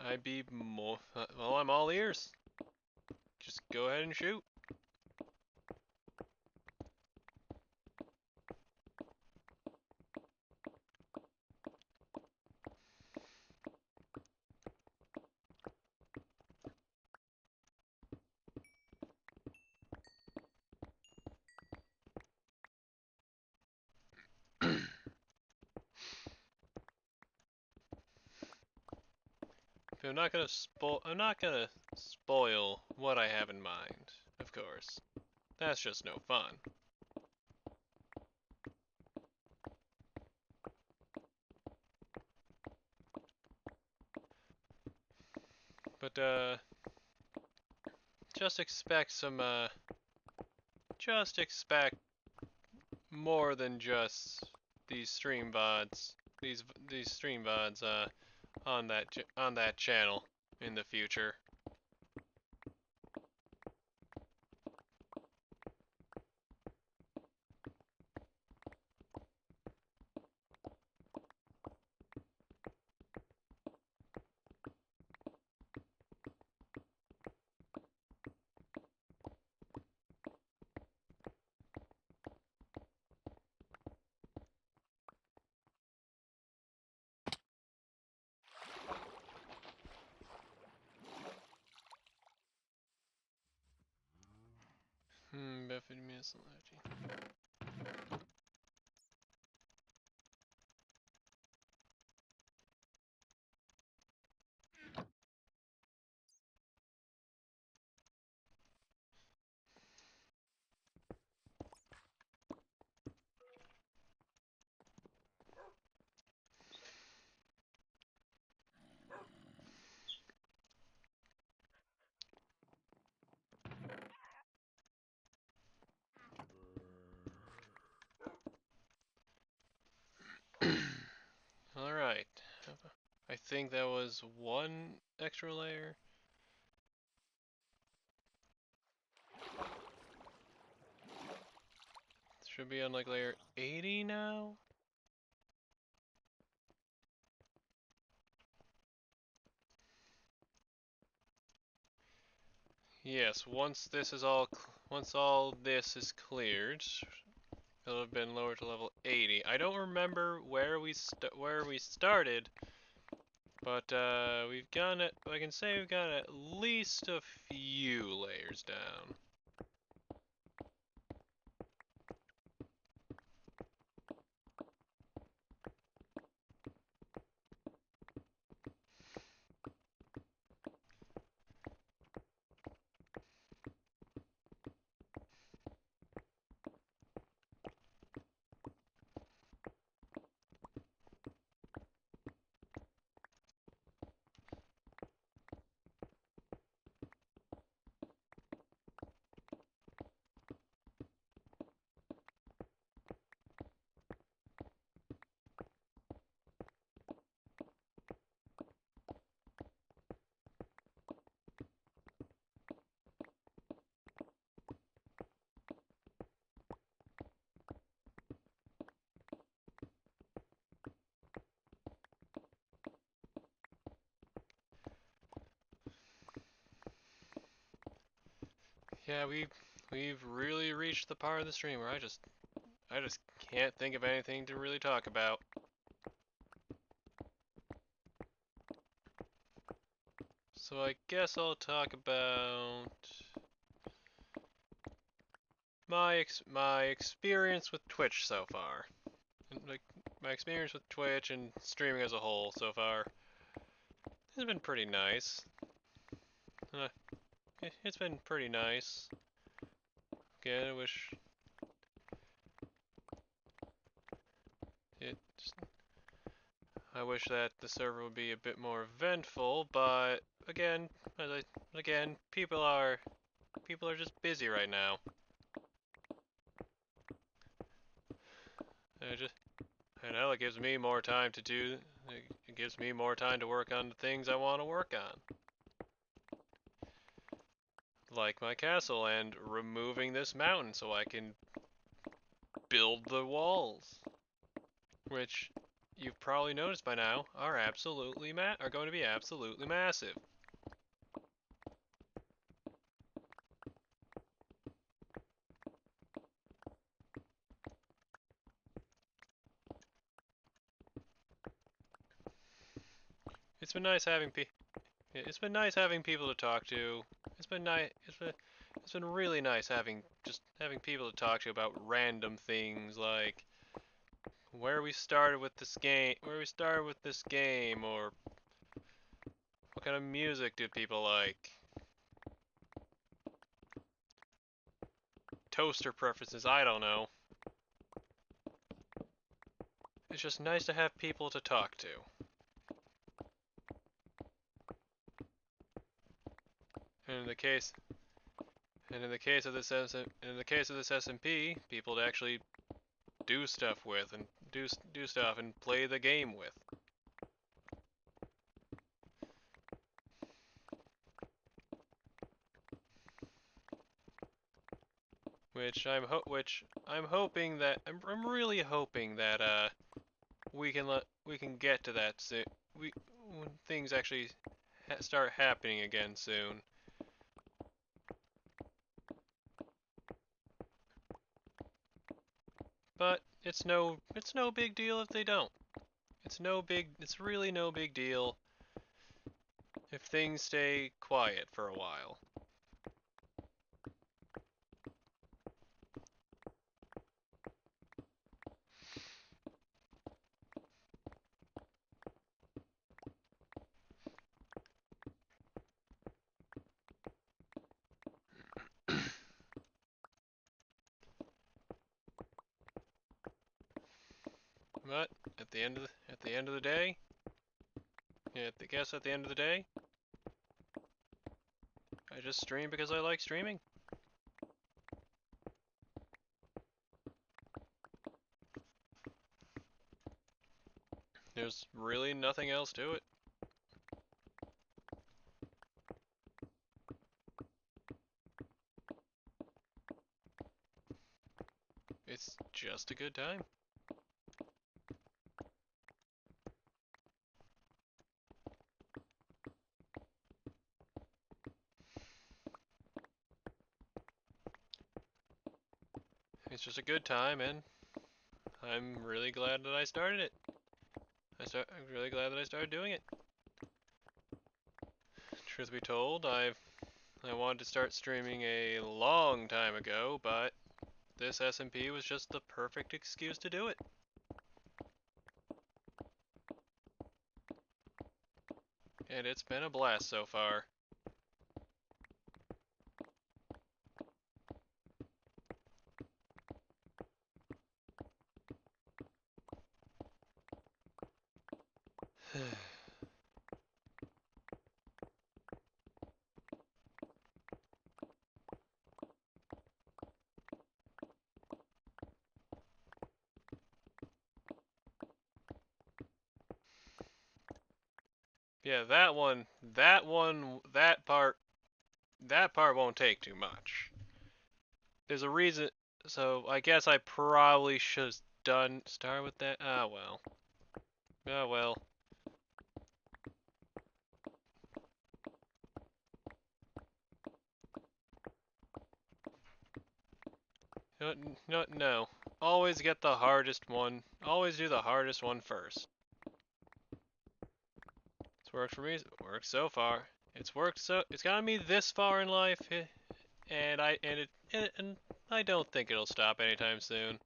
I'd be more. Well, I'm all ears. Just go ahead and shoot. I'm not gonna spoil what I have in mind, of course. That's just no fun. But just expect more than just these stream VODs. These stream VODs on that channel in the future. Buffet missile. Alright. I think that was one extra layer. Should be on like layer 80 now. Yes, once all this is cleared, it'll have been lowered to level 80. I don't remember where we started, but we've gone it. I can say we've gone at least a few layers down. Yeah, we've really reached the part of the stream where I just can't think of anything to really talk about. So I guess I'll talk about my experience with Twitch so far. And, like, my experience with Twitch and streaming as a whole so far has been pretty nice. It's been pretty nice. Again, it I wish that the server would be a bit more eventful, but again, people are just busy right now. I know it gives me more time to do. It gives me more time to work on the things I want to work on, like my castle and removing this mountain so I can build the walls, which you've probably noticed by now are going to be absolutely massive. It's been nice having people to talk to. It's been nice. It's been really nice having people to talk to about random things like where we started with this game, or what kind of music do people like, toaster preferences. I don't know. It's just nice to have people to talk to. And in the case of this SMP, people to actually do stuff with and do stuff and play the game with. I'm really hoping that we can get to that soon. When things actually start happening again soon. But it's no big deal if they don't. It's really no big deal if things stay quiet for a while. But at the end of the day, at the end of the day, I just stream because I like streaming. There's really nothing else to it. It's just a good time. It's just a good time, and I'm really glad that I started it. I'm really glad that I started doing it. Truth be told, I wanted to start streaming a long time ago, but this SMP was just the perfect excuse to do it. And it's been a blast so far. Yeah, that part won't take too much. There's a reason, so I guess I probably should have start with that. Ah, well. Ah, well. No. Always get the hardest one. Always do the hardest one first. It's worked for me. It worked so far. It's worked so. It's gotten me this far in life, and I don't think it'll stop anytime soon.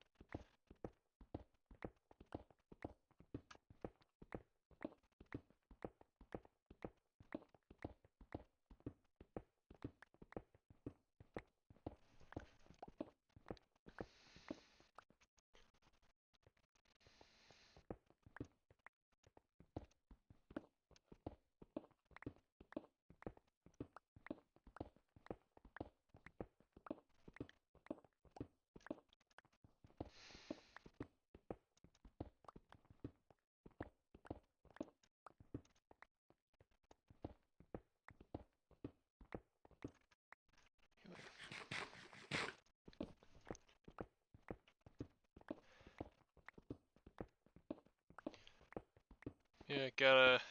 Yeah, got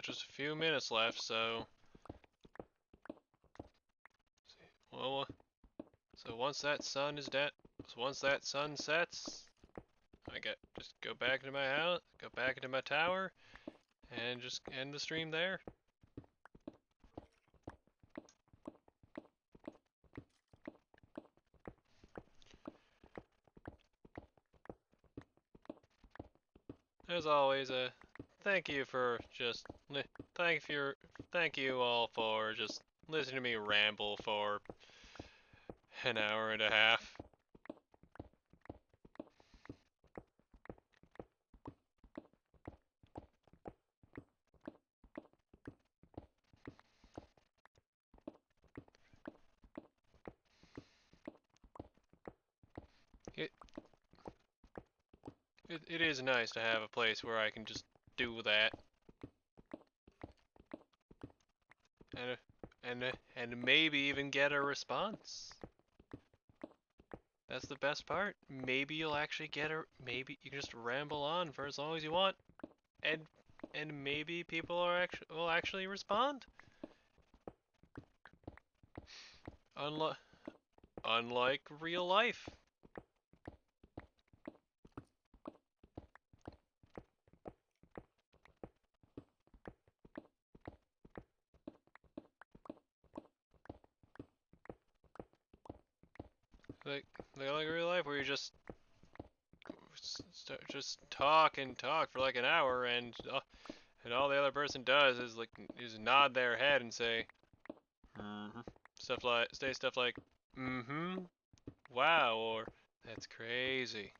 just a few minutes left, so well, so once that sun is dead, so once that sun sets, just go back into my house, go back into my tower, and just end the stream there. As always, thank you for just thank you all for just listening to me ramble for an hour and a half. It it is nice to have a place where I can just do that. And and maybe even get a response. That's the best part. Maybe you'll actually get maybe you can just ramble on for as long as you want, and maybe people will actually respond. Unlike real life. Like real life where you just talk and talk for like an hour, and all the other person does is nod their head and say mm-hmm. Stuff like mm-hmm, wow, or that's crazy.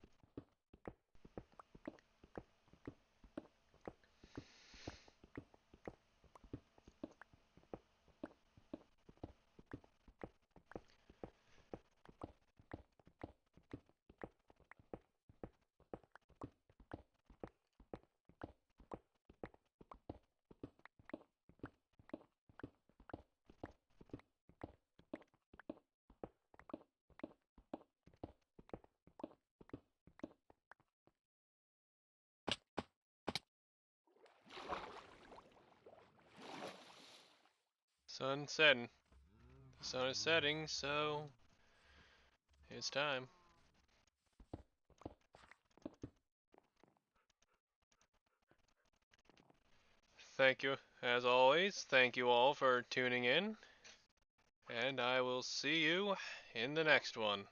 Sun setting. The sun is setting, so it's time. Thank you, as always. Thank you all for tuning in, and I will see you in the next one.